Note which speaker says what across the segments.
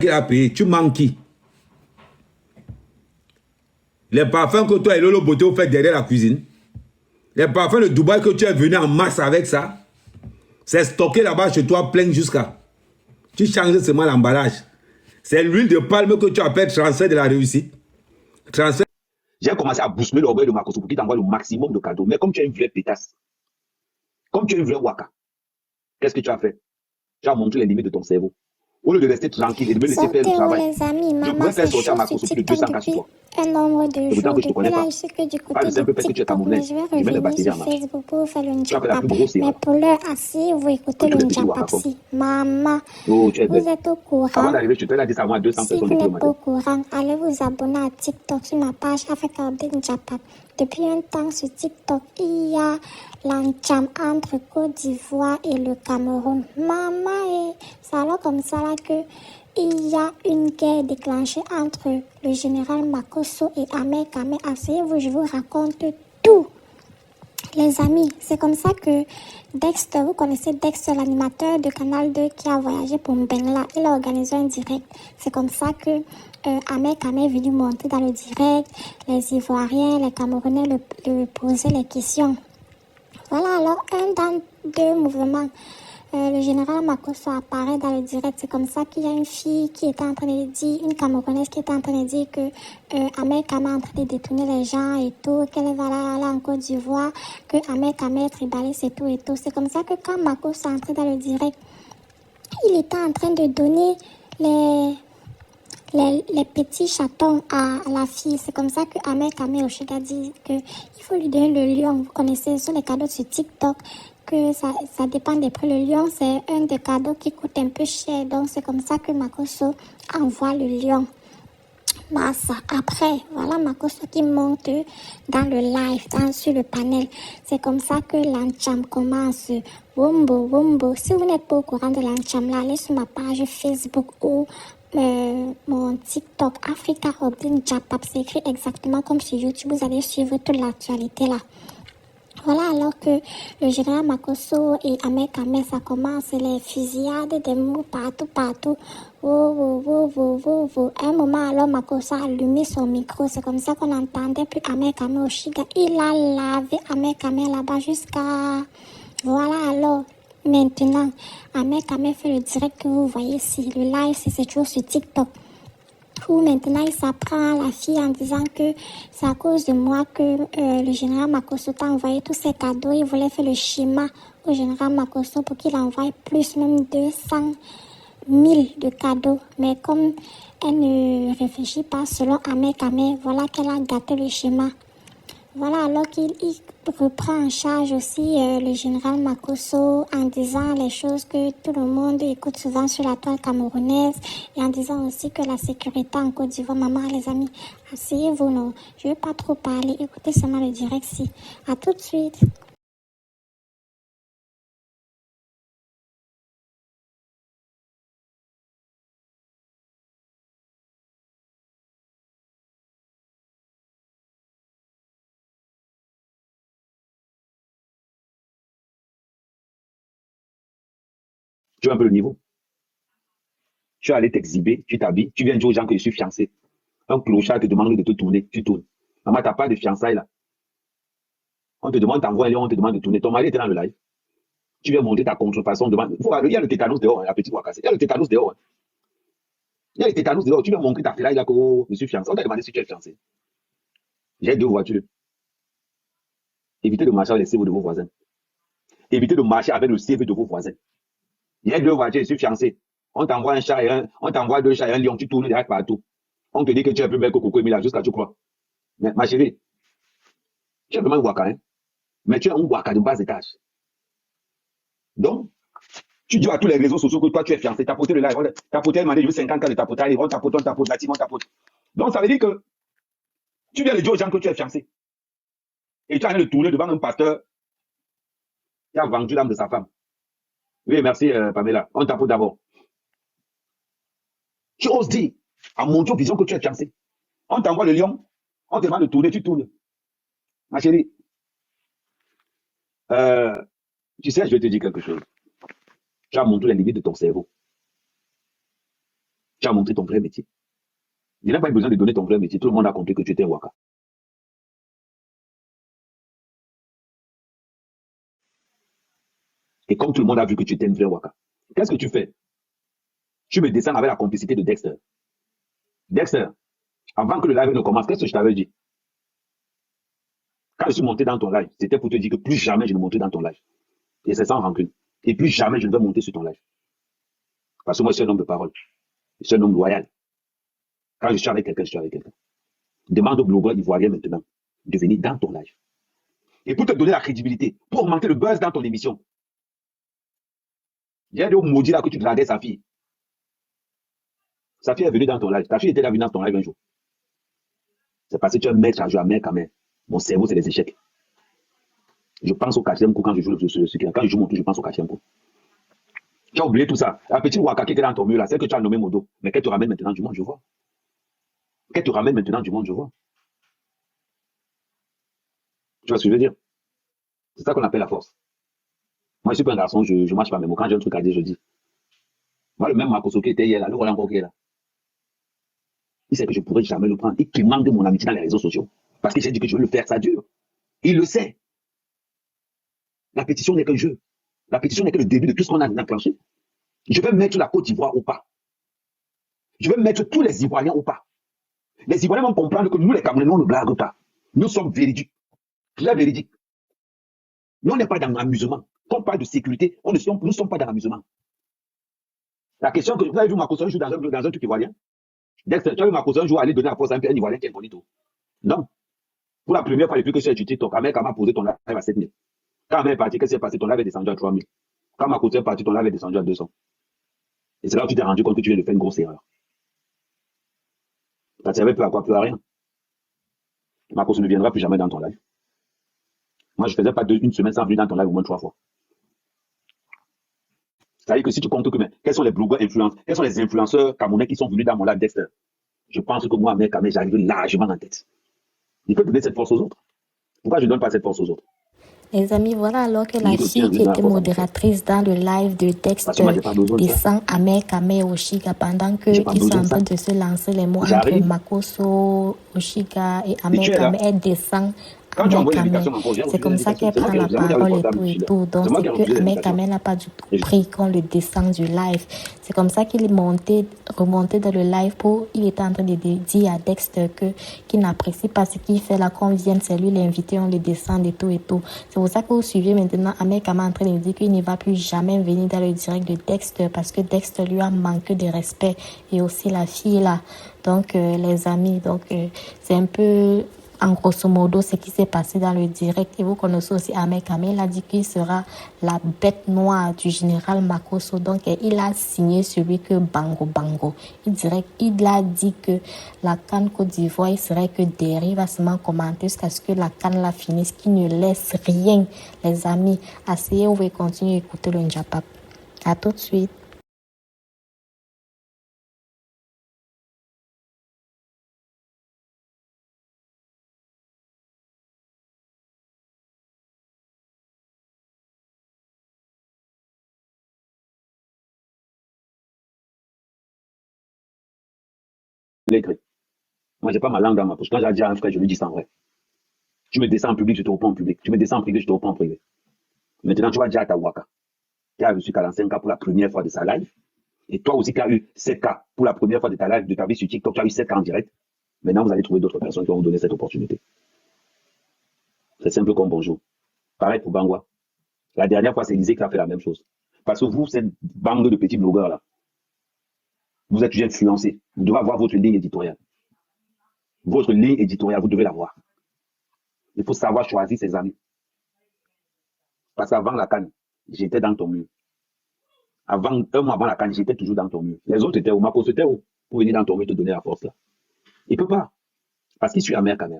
Speaker 1: qui a payé, tu manques qui? Les parfums que toi et Lolo Beauté vous faites derrière la cuisine. Les parfums de Dubaï que tu es venu en masse avec ça. C'est stocké là-bas chez toi, plein jusqu'à. Tu changes seulement l'emballage. C'est l'huile de palme que tu appelles transfert de la réussite. Transfert.
Speaker 2: J'ai commencé à bousculer l'orgueil de Makosso pour qu'il t'envoie le maximum de cadeaux. Mais comme tu es une vraie pétasse, comme tu es une vraie waka, qu'est-ce que tu as fait? Tu as montré les limites de ton cerveau. Au lieu de rester tranquille et de me laisser faire le travail,
Speaker 3: les amis,
Speaker 2: je pouvais faire sortir Makosso plus de 200 cas sur toi.
Speaker 3: Un nombre de
Speaker 2: Et pourtant
Speaker 3: jours.
Speaker 2: que je ne te connais
Speaker 3: Depuis
Speaker 2: pas.
Speaker 3: là, je sais que du
Speaker 2: Pas
Speaker 3: côté
Speaker 2: le simple
Speaker 3: de
Speaker 2: fait que tu es
Speaker 3: TikTok, mais
Speaker 2: camerounaise.
Speaker 3: je vais
Speaker 2: Je mets les
Speaker 3: revenir
Speaker 2: bactéries
Speaker 3: sur
Speaker 2: en marche.
Speaker 3: Facebook pour faire le
Speaker 2: Tu as fait la plus
Speaker 3: Njapap.
Speaker 2: grosse
Speaker 3: Mais
Speaker 2: erreur.
Speaker 3: pour l'heure, assis, vous écoutez
Speaker 2: Que tu
Speaker 3: le
Speaker 2: fais toujours
Speaker 3: Njapap.
Speaker 2: Wakacom.
Speaker 3: Si maman,
Speaker 2: Oh, tu es
Speaker 3: vous
Speaker 2: belle.
Speaker 3: êtes au
Speaker 2: Avant
Speaker 3: courant.
Speaker 2: d'arriver, je te l'ai dit ça à moi 200
Speaker 3: Si
Speaker 2: personnes
Speaker 3: vous
Speaker 2: depuis le
Speaker 3: n'êtes pas au
Speaker 2: matin.
Speaker 3: courant, allez vous abonner à TikTok sur ma page Africa Update Njapap. Depuis un temps sur TikTok, il y a l'entame entre Côte d'Ivoire et le Cameroun. Maman, c'est alors comme ça là que il y a une guerre déclenchée entre le général Makosso et Ahmed Kame. Asseyez-vous, je vous raconte tout. Les amis, c'est comme ça que Dexter, vous connaissez Dexter, l'animateur de Canal 2 qui a voyagé pour Mbengla. Il a organisé un direct. C'est comme ça que Ahmed Kame est venu monter dans le direct. Les Ivoiriens, les Camerounais lui posaient les questions. Voilà, alors un dans deux mouvements. Le général Makosso apparaît dans le direct. C'est comme ça qu'il y a une fille qui était en train de dire, une Camerounaise qui était en train de dire que Ahmed Kame est en train de détourner les gens et tout, qu'elle va aller en Côte d'Ivoire, que Ahmed Kame est tribaliste et tout et tout. C'est comme ça que quand Makosso est entré dans le direct, il était en train de donner les petits chatons à la fille. C'est comme ça que Ahmed Kame Oshiga dit qu'il faut lui donner le lion. Vous connaissez, ce sont les cadeaux sur TikTok, que ça dépend des prix. Le lion, c'est un des cadeaux qui coûte un peu cher. Donc, c'est comme ça que Makosso envoie le lion. Massa. Après, voilà Makosso qui monte dans le live, sur le panel. C'est comme ça que l'encham commence. Wombo, wombo. Si vous n'êtes pas au courant de l'encham, là, allez sur ma page Facebook ou mon TikTok Africa Update Njapap. C'est écrit exactement comme sur YouTube. Vous allez suivre toute l'actualité là. Voilà, alors que le général Makosso et Ahmed Kame, ça commence, les fusillades, des mots partout. À un moment, alors Makosso a allumé son micro. C'est comme ça qu'on entendait plus Ahmed Kame Oshiga. Il a lavé Ahmed Kame là-bas jusqu'à... Voilà, alors, maintenant, Ahmed Kame fait le direct que vous voyez ici. Le live, c'est toujours sur TikTok. Où maintenant il s'apprend à la fille en disant que c'est à cause de moi que le général Makosso t'a envoyé tous ses cadeaux. Il voulait faire le schéma au général Makosso pour qu'il envoie plus, même 200 000 de cadeaux. Mais comme elle ne réfléchit pas selon Ahmed Kame, voilà qu'elle a gâté le schéma. Voilà, alors qu'il reprend en charge aussi le général Makosso en disant les choses que tout le monde écoute souvent sur la toile camerounaise et en disant aussi que la sécurité en Côte d'Ivoire, maman, les amis, asseyez-vous, non, je ne vais pas trop parler, écoutez seulement le direct, si. À tout de suite.
Speaker 2: Tu vois un peu le niveau. Tu es allé t'exhiber, tu t'habilles, tu viens dire aux gens que je suis fiancé. Un clochard te demande de te tourner, tu tournes. Maman, t'as pas de fiançailles là. On te demande, t'envoies un lion, on te demande de tourner. Ton mari était dans le live. Tu viens montrer ta contrefaçon. Il y a le tétanos dehors, la petite Wakassi. Il y a le tétanos dehors. Il y a le tétanos dehors. Tu viens montrer ta fille là, que je suis fiancé. On t'a demandé si tu es fiancé. J'ai 2 voitures. Évitez de marcher avec les CV de vos voisins. Évitez de marcher avec le CV de vos voisins. Il y a 2 voitures, je suis fiancé. On t'envoie un chat et on t'envoie 2 chats et un lion, tu tournes direct partout. On te dit que tu es plus belle que Coco Emila jusqu'à tu crois. Mais ma chérie, tu es vraiment un Waka, hein? Mais tu es un Waka de bas étage. Donc, tu dis à tous les réseaux sociaux que toi tu es fiancé, tapoter le live, tapoter, demander, je veux 50 ans de tapotage, on tapote, la team, on tapote. Donc, ça veut dire que tu viens de dire aux gens que tu es fiancé. Et tu es en train de tourner devant un pasteur qui a vendu l'âme de sa femme. Oui, merci, Pamela. On tapote d'abord. Tu oses dire à mon Dieu vision que tu es fiancé. On t'envoie le lion, on te demande de tourner, tu tournes. Ma chérie, tu sais, je vais te dire quelque chose. Tu as montré les limites de ton cerveau. Tu as montré ton vrai métier. Il n'a pas eu besoin de donner ton vrai métier. Tout le monde a compris que tu étais un Waka. Et comme tout le monde a vu que tu étais un vrai Waka, qu'est-ce que tu fais? Tu me descends avec la complicité de Dexter. Dexter, avant que le live ne commence, qu'est-ce que je t'avais dit? Quand je suis monté dans ton live, c'était pour te dire que plus jamais je ne monterai dans ton live. Et c'est sans rancune. Et plus jamais je ne vais monter sur ton live. Parce que moi, je suis un homme de parole. Je suis un homme loyal. Quand je suis avec quelqu'un, je suis avec quelqu'un. Demande au blogueur ivoirien maintenant de venir dans ton live. Et pour te donner la crédibilité, pour augmenter le buzz dans ton émission. Il y a des maudits là que tu draguais sa fille. Sa fille est venue dans ton live. Ta fille était là venue dans ton live un jour. C'est parce que tu es un maître à jouer à main quand même. Mon cerveau, c'est des échecs. Je pense au quatrième coup quand je joue le sucre. Quand je joue mon tour, je pense au quatrième coup. Tu as oublié tout ça. La petite Waka qui est dans ton mur là, celle que tu as nommée Modo. Mais qu'elle te ramène maintenant du monde, je vois. Qu'elle te ramène maintenant du monde, je vois. Tu vois ce que je veux dire? C'est ça qu'on appelle la force. Moi, je suis pas un garçon, je marche pas mes mots. Quand j'ai un truc à dire, je dis. Moi, le même Makoso qui était hier là, le voilà encore qui est là. Il sait que je ne pourrais jamais le prendre. Et qu'il manque de mon amitié dans les réseaux sociaux. Parce que j'ai dit que je veux le faire, ça dure. Il le sait. La pétition n'est qu'un jeu. La pétition n'est que le début de tout ce qu'on a enclenché. Je vais mettre la Côte d'Ivoire au pas. Je vais mettre tous les Ivoiriens au pas. Les Ivoiriens vont comprendre que nous, les Camerounais, on ne blague pas. Nous sommes véridiques. Très véridiques. Nous, on n'est pas dans l'amusement. Quand on parle de sécurité, nous ne sommes pas dans l'amusement. La question que vous avez vu Makoso un jour dans un truc ivoirien. Dexter, tu as vu Makoso un jour aller donner la force à un Ivoirien qui est incognito. Non. Pour la première fois depuis que je suis sur TikTok, Ahmed Kama a posé ton live à 7 000. Quand Ahmed est parti, qu'est-ce qui s'est passé? Ton live est descendu à 3 000. Quand Makoso est parti, ton live est descendu à 200. Et c'est là où tu t'es rendu compte que tu viens de faire une grosse erreur. Ça ne servait plus à quoi? Plus à rien. Makoso ne viendra plus jamais dans ton live. Moi, je ne faisais pas une semaine sans venir dans ton live au moins 3 fois. C'est-à-dire que si tu comptes que, mais, quels sont les blogueurs influenceurs, quels sont les influenceurs camerounais qui sont venus dans mon live Dexter? Je pense que moi, Ahmed Kama, j'arrive largement en tête. Il peut donner cette force aux autres. Pourquoi je ne donne pas cette force aux autres?
Speaker 3: Les amis, voilà alors que la fille qui était modératrice dans le live de Dexter descend Ahmed Kama Oshiga pendant qu'ils sont en train de se lancer les mots entre Makoso, Oshiga et Ahmed Kama. Elle descend Ahmed Kama. C'est comme ça qu'elle prend la parole et tout et tout. Donc c'est que Ahmed Kama n'a pas du tout pris qu'on le descend du live. C'est comme ça qu'il est remonté dans le live il était en train de dire à Dexter qu'il n'apprécie pas ce qu'il fait là, qu'on vienne, c'est lui l'invité, on le descend et tout et tout. C'est pour ça que vous suivez maintenant Ahmed Kama en train de dire qu'il ne va plus jamais venir dans le direct de Dexter parce que Dexter lui a manqué de respect et aussi la fille là. Donc les amis, donc c'est un peu en grosso modo ce qui s'est passé dans le direct. Et vous connaissez aussi Ahmed Kama, il a dit qu'il sera la bête noire du général Makoso. Donc il a signé celui que Bango Bango. Il a dit que la CAN Côte d'Ivoire, il serait que dérive à seulement commenter jusqu'à ce que la CAN la finisse, qu'il ne laisse rien. Les amis, asseyez-vous et continuez à écouter le Njapap. À tout de suite.
Speaker 2: Moi, j'ai pas ma langue dans ma poche. Quand j'ai dit à un frère, je lui dis ça en vrai. Tu me descends en public, je te reprends en public. Tu me descends en privé, je te reprends en privé. Maintenant, tu vas dire à ta Waka qui a reçu 45K pour la première fois de sa live. Et toi aussi qui as eu 7K pour la première fois de ta live, de ta vie sur TikTok, tu as eu 7K en direct. Maintenant, vous allez trouver d'autres personnes qui vont vous donner cette opportunité. C'est simple comme bonjour. Pareil pour Bangwa. La dernière fois, c'est Lisée qui a fait la même chose. Parce que vous, cette bande de petits blogueurs là, vous êtes toujours influencés. Vous devez avoir votre ligne éditoriale. Votre ligne éditoriale, vous devez l'avoir. Il faut savoir choisir ses amis. Parce qu'avant la CAN, j'étais dans ton mur. Un mois avant la CAN, j'étais toujours dans ton mur. Les autres étaient où? Makoso était où? Pour venir dans ton mur te donner la force là. Il ne peut pas. Parce qu'il suit Ahmed Kama.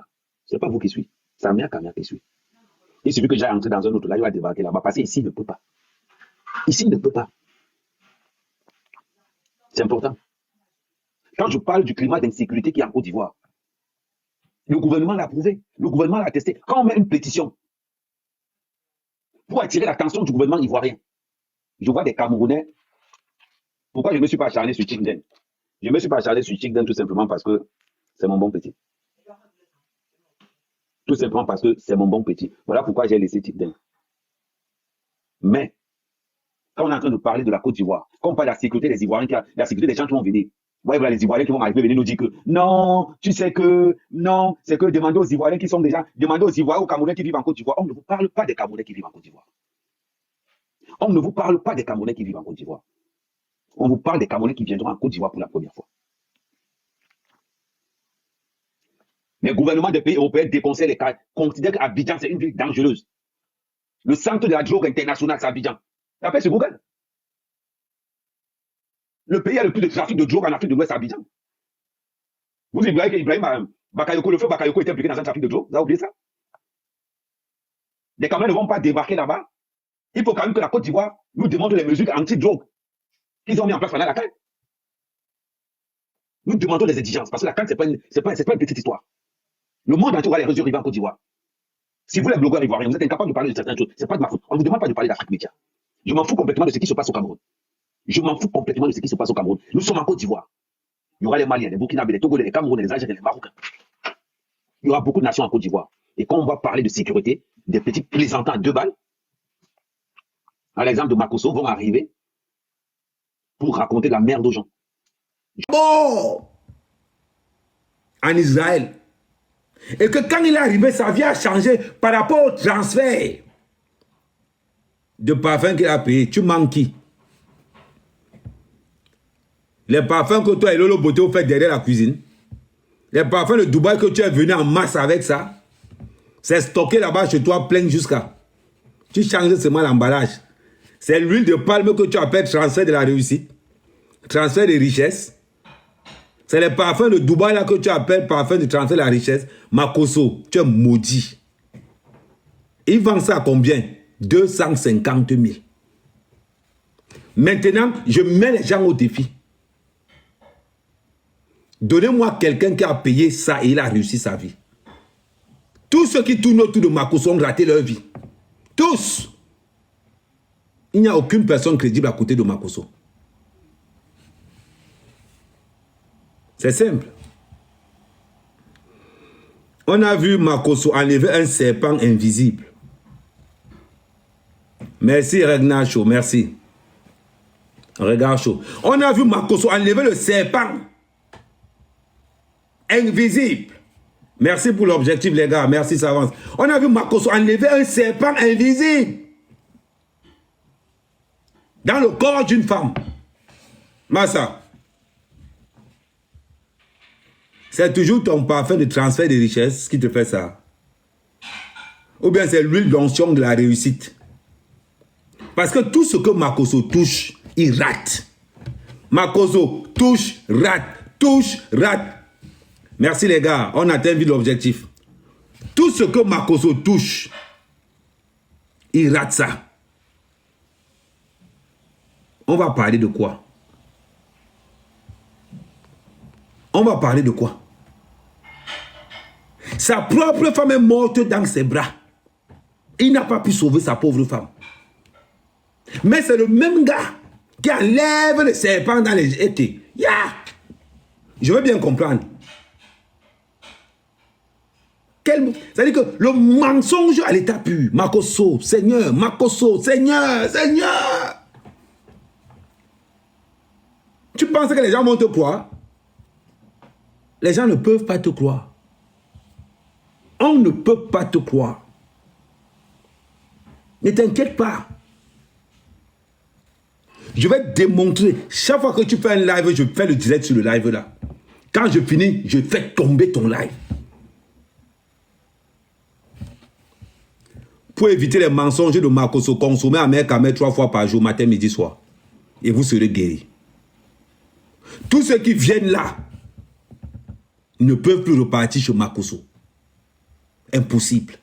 Speaker 2: Ce n'est pas vous qui suivez. C'est Ahmed Kama qui suit. Il suffit que j'aille entrer dans un autre là, il va débarquer là-bas. Parce qu'ici, il ne peut pas. Ici, il ne peut pas. C'est important. Quand je parle du climat d'insécurité qui est en Côte d'Ivoire, le gouvernement l'a prouvé. Le gouvernement l'a testé. Quand on met une pétition pour attirer l'attention du gouvernement ivoirien, je vois des Camerounais. Pourquoi je ne me suis pas acharné sur Chinden? Je ne me suis pas chargé sur Chic tout simplement parce que c'est mon bon petit. Tout simplement parce que c'est mon bon petit. Voilà pourquoi j'ai laissé Chic. Mais, quand on est en train de parler de la Côte d'Ivoire, quand on parle de la sécurité des Ivoiriens, la sécurité des gens qui vont venir, ouais, voilà, les Ivoiriens qui vont arriver venir nous dire que non, tu sais que non, c'est que demandez aux Ivoiriens qui sont déjà, demandez aux Ivoiriens, aux Camerounais qui vivent en Côte d'Ivoire. On ne vous parle pas des Camerounais qui vivent en Côte d'Ivoire. On ne vous parle pas des Camerounais qui vivent en Côte d'Ivoire. On vous parle des Camerounais qui viendront en Côte d'Ivoire pour la première fois. Les gouvernements des pays européens déconseillent les cas, considèrent qu'Abidjan, c'est une ville dangereuse. Le centre de la drogue internationale, c'est Abidjan. Tapez sur Google. Le pays a le plus de trafic de drogue en Afrique de l'Ouest, c'est Abidjan. Vous oubliez qu'Ibrahim Bakayoko, le feu Bakayoko était impliqué dans un trafic de drogue. Vous avez oublié ça? Les Camerounais ne vont pas débarquer là-bas. Il faut quand même que la Côte d'Ivoire nous démontre les mesures anti-drogue qu'ils ont mis en place pendant la CAN. Nous demandons les exigences, parce que la CAN, ce n'est pas une petite histoire. Le monde entier va les résoudre en Côte d'Ivoire. Si vous, les blogueurs ivoiriens, vous êtes incapables de parler de certaines choses, ce n'est pas de ma faute. On ne vous demande pas de parler d'Afrique média. Je m'en fous complètement de ce qui se passe au Cameroun. Je m'en fous complètement de ce qui se passe au Cameroun. Nous sommes en Côte d'Ivoire. Il y aura les Maliens, les Burkinabés, les Togolais, les Camerounais, les Algériens, les Marocains. Il y aura beaucoup de nations en Côte d'Ivoire. Et quand on va parler de sécurité, des petits plaisantins à 2 balles, à l'exemple de Makosso, vont arriver pour raconter la merde aux gens.
Speaker 1: Bon, en Israël. Et que quand il est arrivé, sa vie a changé par rapport au transfert de parfum qu'il a payé. Tu manques qui? Les parfums que toi et Lolo Beauté vous faites derrière la cuisine. Les parfums de Dubaï que tu es venu en masse avec ça. C'est stocké là-bas chez toi plein jusqu'à. Tu changes seulement l'emballage. C'est l'huile de palme que tu appelles transfert de la réussite. Transfert de richesse. C'est les parfums de Dubaï là que tu appelles parfum de transfert de la richesse. Makosso, tu es maudit. Ils vendent ça à combien? 250 000. Maintenant, je mets les gens au défi. Donnez-moi quelqu'un qui a payé ça et il a réussi sa vie. Tous ceux qui tournent autour de Makosso ont raté leur vie. Tous. Il n'y a aucune personne crédible à côté de Makosso. C'est simple. On a vu Makosso enlever un serpent invisible. Merci Regna Show, merci. Regarde Show. On a vu Makosso enlever le serpent invisible. Merci pour l'objectif les gars, merci ça avance. On a vu Makosso enlever un serpent invisible dans le corps d'une femme. Massa. C'est toujours ton parfum de transfert de richesse qui te fait ça. Ou bien c'est l'huile d'onction de la réussite. Parce que tout ce que Makosso touche, il rate. Makosso touche, rate, touche, rate. Merci les gars, on atteint vite l'objectif. Tout ce que Makosso touche, il rate ça. On va parler de quoi? On va parler de quoi? Sa propre femme est morte dans ses bras. Il n'a pas pu sauver sa pauvre femme. Mais c'est le même gars qui enlève le serpent dans les étés. Yeah. Je veux bien comprendre. C'est-à-dire que le mensonge à l'état pur. Makosso, Seigneur, Makosso, Seigneur, Seigneur. Tu penses que les gens vont te croire? Les gens ne peuvent pas te croire. On ne peut pas te croire. Ne t'inquiète pas. Je vais te démontrer. Chaque fois que tu fais un live, je fais le direct sur le live là. Quand je finis, je fais tomber ton live. Pour éviter les mensonges de Makosso, consommez Amerkamé 3 fois par jour, matin, midi, soir. Et vous serez guéris. Tous ceux qui viennent là ne peuvent plus repartir chez Makosso. Impossible.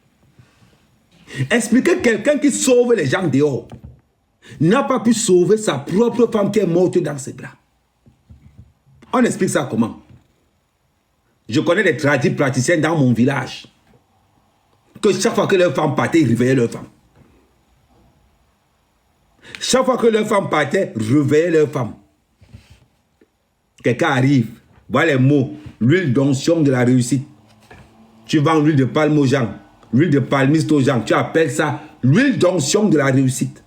Speaker 1: Expliquez quelqu'un qui sauve les gens dehors n'a pas pu sauver sa propre femme qui est morte dans ses bras. On explique ça comment? Je connais des tradis praticiens dans mon village que chaque fois que leur femme partait, ils réveillaient leur femme. Chaque fois que leur femme partait, réveillaient leur femme. quelqu'un arrive, voilà les mots, l'huile d'onction de la réussite. Tu vends l'huile de palme aux gens, l'huile de palmiste aux gens, tu appelles ça l'huile d'onction de la réussite.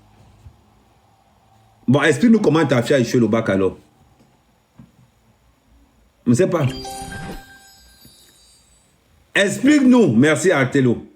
Speaker 1: Bon, explique-nous comment tu as fait à échouer le bac alors. Je ne sais pas. Explique-nous. Merci Artelo.